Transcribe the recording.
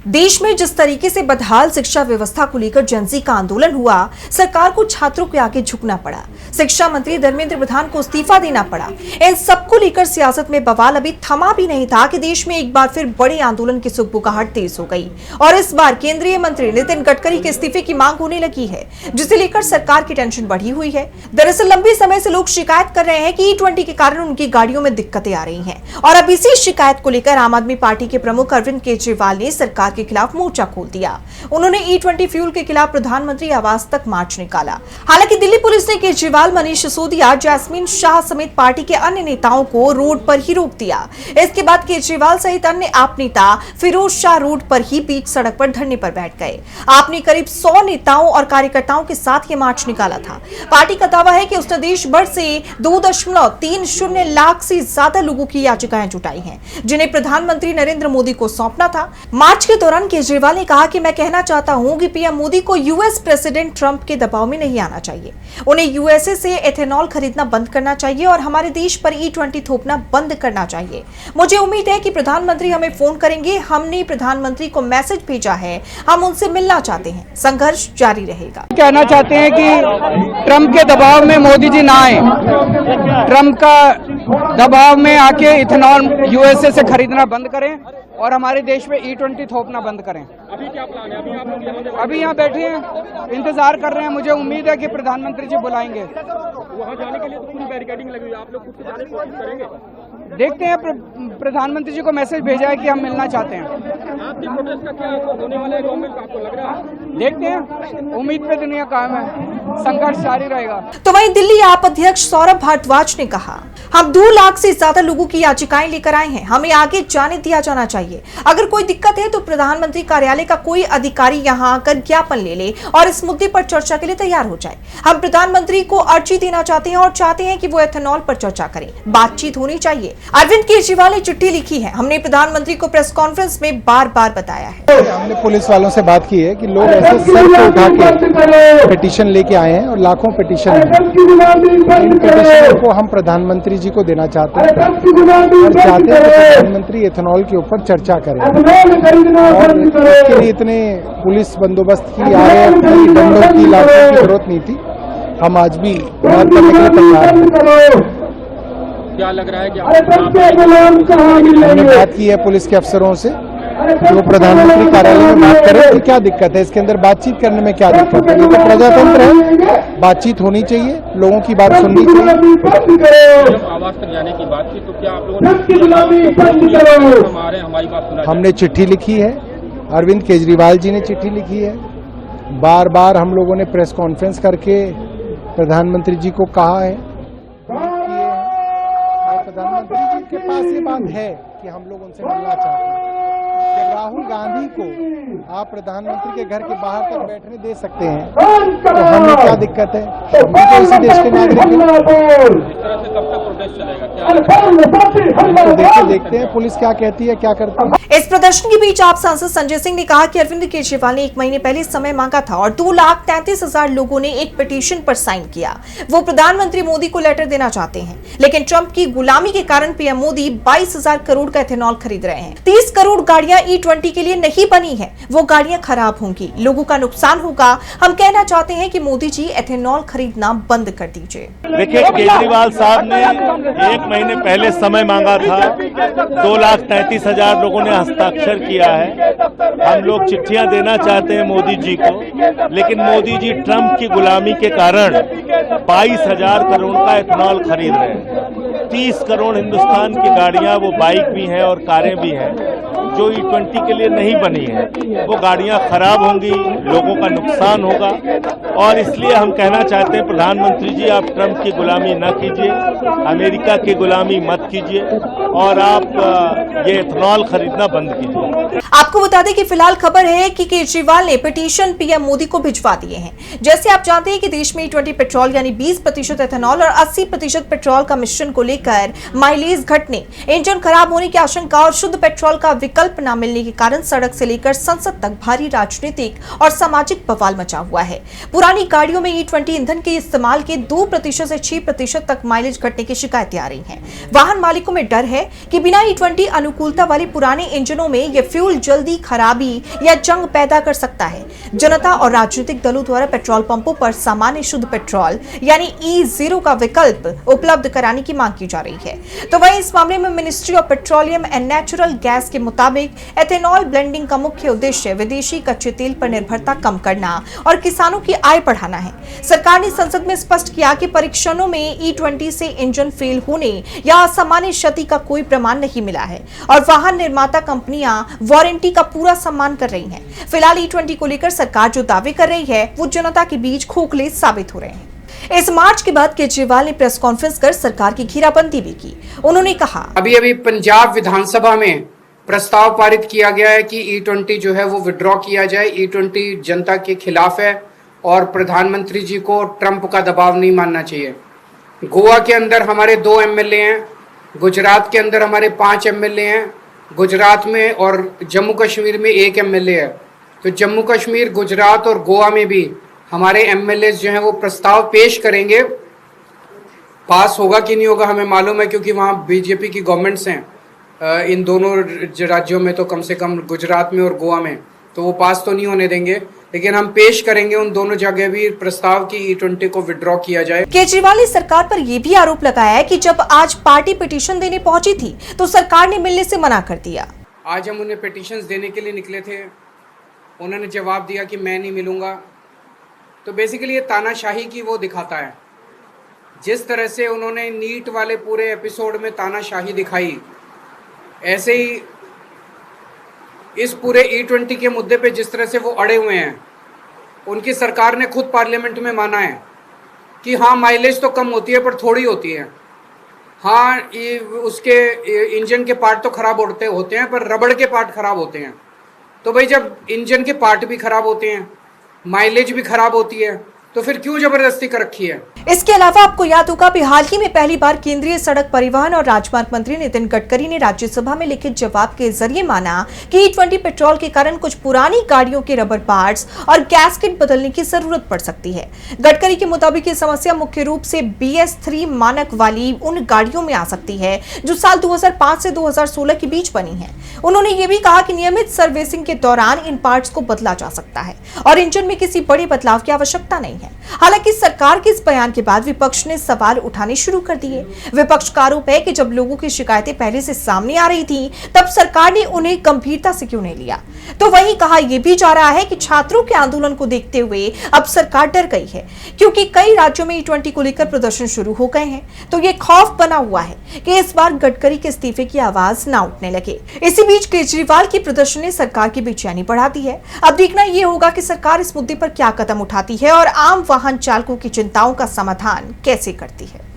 देश में जिस तरीके से बदहाल शिक्षा व्यवस्था को लेकर जेनजी का आंदोलन हुआ, सरकार को छात्रों के आगे झुकना पड़ा। शिक्षा मंत्री धर्मेंद्र प्रधान को इस्तीफा देना पड़ा। इन सबको लेकर सियासत में बवाल अभी थमा भी नहीं था कि देश में एक बार फिर बड़े आंदोलन की सुगबुगाहट तेज हो गई और इस बार केंद्रीय मंत्री नितिन गडकरी के इस्तीफे की मांग होने लगी है, जिसे लेकर सरकार की टेंशन बढ़ी हुई है। दरअसल लंबे समय से लोग शिकायत कर रहे हैं कि E20 के कारण उनकी गाड़ियों में दिक्कतें आ रही हैं और अब इसी शिकायत को लेकर आम आदमी पार्टी के प्रमुख अरविंद केजरीवाल ने सरकार के खिलाफ मोर्चा खोल दिया। उन्होंने E20 फ्यूल के खिलाफ प्रधानमंत्री आवास तक मार्च निकाला। हालांकि दिल्ली पुलिस ने केजरीवाल, मनीष सिसोदिया, जैस्मीन शाह समेत पार्टी के अन्य नेताओं को रोड पर ही रोक दिया। इसके बाद केजरीवाल सहित अन्य आप नेता फिरोज शाह रोड पर ही बीच सड़क पर धरने पर बैठ गए। आपने करीब 100 नेताओं और कार्यकर्ताओं के साथ ये मार्च निकाला था। पार्टी का दावा है कि उसने देश भर से 2.30 लाख से ज्यादा लोगों की याचिकाएं जुटाई हैं, जिन्हें प्रधानमंत्री नरेंद्र मोदी को सौंपना था। मार्च के दौरान केजरीवाल ने कहा कि मैं कहना चाहता हूं कि पीएम मोदी को यूएस प्रेसिडेंट ट्रंप के दबाव में नहीं आना चाहिए। उन्हें यूएसए से एथेनॉल खरीदना बंद करना चाहिए और हमारे देश पर E20 थोपना बंद करना चाहिए। मुझे उम्मीद है कि प्रधानमंत्री हमें फोन करेंगे। हमने प्रधानमंत्री को मैसेज भेजा है, हम उनसे मिलना चाहते हैं। संघर्ष जारी रहेगा। कहना चाहते हैं कि ट्रंप के दबाव में मोदी जी ना आए। ट्रंप का दबाव में आके इथेनॉल यूएसए से खरीदना बंद करें और हमारे देश में E20 थोपना बंद करें। अभी क्या प्लान है? अभी आप लोग अभी यहाँ बैठे हैं, इंतजार कर रहे हैं। मुझे उम्मीद है कि प्रधानमंत्री जी बुलाएंगे। वहाँ जाने के लिए तो पूरी बैरिकेडिंग लगी हुई है। आप लोग खुद से जाने की कोशिश करेंगे? देखते हैं, प्रधानमंत्री जी को मैसेज भेजा है कि हम मिलना चाहते हैं। आपकी प्रोटेस्ट का क्या होने वाला है गवर्नमेंट का, आपको लग रहा है? देखते हैं, उम्मीद पे दुनिया कायम है, संघर्ष जारी रहेगा। तो वहीं दिल्ली आप अध्यक्ष सौरभ भारद्वाज ने कहा, हम 2 लाख से ज्यादा लोगों की याचिकाएं लेकर आए हैं, हमें आगे जाने दिया जाना चाहिए। अगर कोई दिक्कत है तो प्रधानमंत्री कार्यालय का कोई अधिकारी यहां आकर ज्ञापन ले ले और इस मुद्दे पर चर्चा के लिए तैयार हो जाए। हम प्रधानमंत्री को अर्जी देना चाहते हैं और चाहते हैं कि वो एथेनॉल पर चर्चा करें। बातचीत होनी चाहिए। अरविंद केजरीवाल ने चिट्ठी लिखी है, हमने प्रधानमंत्री को प्रेस कॉन्फ्रेंस में बार बार बताया है। हमने पुलिस वालों से बात की है कि लोग ऐसे सर पे उठा के पिटीशन लेके आए हैं और लाखों पिटीशन हैं। इन पिटीशन को हम प्रधानमंत्री जी को देना चाहते हैं और चाहते हैं कि प्रधानमंत्री एथेनॉल के ऊपर चर्चा करें और इसके लिए इतने पुलिस बंदोबस्त की आगे दंडों की लाठों की जरूरत नहीं थी। हम आज भी बात करने के लिए तैयार हैं। क्या लग रहा है कि हमने बात की है पुलिस के अफसरों से, जो प्रधानमंत्री कार्यालय में बात करें कि क्या दिक्कत है, इसके अंदर बातचीत करने में क्या दिक्कत है। ये तो प्रजातंत्र है, बातचीत होनी चाहिए, लोगों की बात सुननी चाहिए। आवाज तक जाने की बात की तो क्या आप लोगों ने हमारी बात सुना? हमने चिट्ठी लिखी है, अरविंद केजरीवाल जी ने चिट्ठी लिखी है, बार बार हम लोगों ने प्रेस कॉन्फ्रेंस करके प्रधानमंत्री जी को कहा है। प्रधानमंत्री जी के पास ये बात है कि हम लोग उनसे मिलना चाहते हैं। जब राहुल गांधी को आप प्रधानमंत्री के घर के बाहर तक बैठने दे सकते हैं तो हमें क्या दिक्कत है? हम भी तो इसी देश के नागरिक हैं। इस तरह से कब तक प्रोटेस्ट चलेगा? तो देखते हैं पुलिस क्या कहती है, क्या करती है। इस प्रदर्शन के बीच आप सांसद संजय सिंह ने कहा कि अरविंद केजरीवाल ने 1 महीने पहले समय मांगा था और 2,33,000 लोगों ने एक पिटीशन पर साइन किया। वो प्रधानमंत्री मोदी को लेटर देना चाहते हैं, लेकिन ट्रंप की गुलामी के कारण पीएम मोदी 22,000 करोड़ का एथेनॉल खरीद रहे हैं। 30 करोड़ गाड़ियां E20 के लिए नहीं बनी है, वो गाड़ियां खराब होंगी, लोगों का नुकसान होगा। हम कहना चाहते हैं कि मोदी जी एथेनॉल खरीदना बंद कर दीजिए। देखिए, केजरीवाल साहब ने 1 महीने पहले समय मांगा था, 2,33,000 लोगों ने हस्ताक्षर किया है। हम लोग चिट्ठियां देना चाहते हैं मोदी जी को, लेकिन मोदी जी ट्रंप की गुलामी के कारण 22,000 करोड़ का एथेनॉल खरीद रहे हैं। 30 करोड़ हिंदुस्तान की गाड़ियां, वो बाइक भी हैं और कारें भी हैं, जो E20 के लिए नहीं बनी है। वो गाड़ियां खराब होंगी, लोगों का नुकसान होगा और इसलिए हम कहना चाहते हैं प्रधानमंत्री जी, आप ट्रंप की गुलामी न कीजिए, अमेरिका की गुलामी मत कीजिए और आप ये एथेनॉल खरीदना बंद कीजिए। आपको बता दें कि फिलहाल खबर है कि केजरीवाल ने पिटीशन पीएम मोदी को भिजवा दिए हैं। जैसे आप जानते हैं कि देश में E20 पेट्रोल यानी 20% एथेनॉल और 80% पेट्रोल का मिश्रण को लेकर माइलेज घटने, इंजन खराब होने की आशंका और शुद्ध पेट्रोल का विकल्प विकल्प न मिलने के कारण सड़क से लेकर संसद तक भारी राजनीतिक और सामाजिक बवाल मचा हुआ है। पुरानी गाड़ियों में E20 ईंधन के इस्तेमाल के 2% से 6% तक माइलेज घटने की शिकायतें आ रही हैं। वाहन मालिकों में डर है कि बिना E20 अनुकूलता वाले पुराने इंजनों में यह फ्यूल जल्दी खराबी या जंग पैदा कर सकता है। जनता और राजनीतिक दलों द्वारा पेट्रोल पंपों पर सामान्य शुद्ध पेट्रोल यानी E0 का विकल्प उपलब्ध कराने की मांग की जा रही है। तो वहीं इस मामले में ministry of petroleum and natural gas के मुताबिक एथेनॉल ब्लेंडिंग का मुख्य उद्देश्य विदेशी कच्चे तेल पर निर्भरता कम करना और किसानों की आय बढ़ाना है। सरकार ने संसद में स्पष्ट किया कि परीक्षणों में E20 से इंजन फेल होने या असामान्य क्षति का कोई प्रमाण नहीं मिला है और वाहन निर्माता कंपनियां वारंटी का पूरा सम्मान कर रही हैं। फिलहाल E20 को लेकर सरकार जो दावे कर रही है वो जनता के बीच खोखले साबित हो रहे हैं। इस मार्च के बाद केजरीवाल ने प्रेस कॉन्फ्रेंस कर सरकार की घेराबंदी भी की। उन्होंने कहा, अभी पंजाब विधानसभा में प्रस्ताव पारित किया गया है कि E20 जो है वो विड्रॉ किया जाए। E20 जनता के खिलाफ है और प्रधानमंत्री जी को ट्रंप का दबाव नहीं मानना चाहिए। गोवा के अंदर हमारे 2 MLA हैं, गुजरात के अंदर हमारे 5 MLA हैं, गुजरात में और जम्मू कश्मीर में 1 MLA है। तो जम्मू कश्मीर, गुजरात और गोवा में भी हमारे MLAs जो हैं वो प्रस्ताव पेश करेंगे। पास होगा कि नहीं होगा हमें मालूम है, क्योंकि वहाँ बीजेपी की गवर्नमेंट्स हैं इन दोनों राज्यों में, तो कम से कम गुजरात में और गोवा में, तो वो पास तो नहीं होने देंगे, लेकिन हम पेश करेंगे उन दोनों जगह भी प्रस्ताव की E20 को विड्रॉ किया जाए। केजरीवाल ने सरकार पर यह भी आरोप लगाया है कि जब आज पार्टी पिटीशन देने पहुंची थी तो सरकार ने मिलने से मना कर दिया। आज हम उन्हें पिटीशंस देने के लिए निकले थे, उन्होंने जवाब दिया कि मैं नहीं मिलूंगा। तो बेसिकली ये तानाशाही की वो दिखाता है। जिस तरह से उन्होंने नीट वाले पूरे एपिसोड में तानाशाही दिखाई, ऐसे ही इस पूरे E20 के मुद्दे पे जिस तरह से वो अड़े हुए हैं, उनकी सरकार ने खुद पार्लियामेंट में माना है कि हाँ माइलेज तो कम होती है पर थोड़ी होती है। हाँ उसके इंजन के पार्ट तो खराब होते हैं पर रबड़ के पार्ट खराब होते हैं। तो भाई जब इंजन के पार्ट भी खराब होते हैं, माइलेज भी खराब होती है, तो फिर क्यों जबरदस्ती कर रखी है। इसके अलावा आपको याद होगा कि हाल ही में पहली बार केंद्रीय सड़क परिवहन और राजमार्ग मंत्री नितिन गडकरी ने राज्यसभा में लिखित जवाब के जरिए माना कि E20 पेट्रोल के कारण कुछ पुरानी गाड़ियों के रबर पार्ट्स और गैस्केट बदलने की जरूरत पड़ सकती है। गडकरी के मुताबिक ये समस्या मुख्य रूप से BS3 मानक वाली उन गाड़ियों में आ सकती है जो साल 2005 से 2016 के बीच बनी है। उन्होंने ये भी कहा कि नियमित सर्विसिंग के दौरान इन पार्ट्स को बदला जा सकता है और इंजन में किसी बड़े बदलाव की आवश्यकता नहीं है। हालांकि सरकार के इस बयान के बाद विपक्ष ने सवाल उठाने शुरू कर दिए। विपक्ष का आरोप है कि जब लोगों की शिकायतें पहले से सामने आ रही थी, तब सरकार ने उन्हें गंभीरता से क्यों नहीं लिया। तो वहीं कहा यह भी जा रहा है कि छात्रों के आंदोलन को देखते हुए अब सरकार डर गई है, क्योंकि कई राज्यों में E20 को लेकर प्रदर्शन शुरू हो गए हैं। तो ये खौफ बना हुआ है कि इस बार गडकरी के इस्तीफे की आवाज ना उठने लगे। इसी बीच केजरीवाल की प्रदर्शन ने सरकार की बेचैनी बढ़ा दी है। अब देखना यह होगा कि सरकार इस मुद्दे पर क्या कदम उठाती है और आम वाहन चालकों की चिंताओं का समाधान कैसे करती है।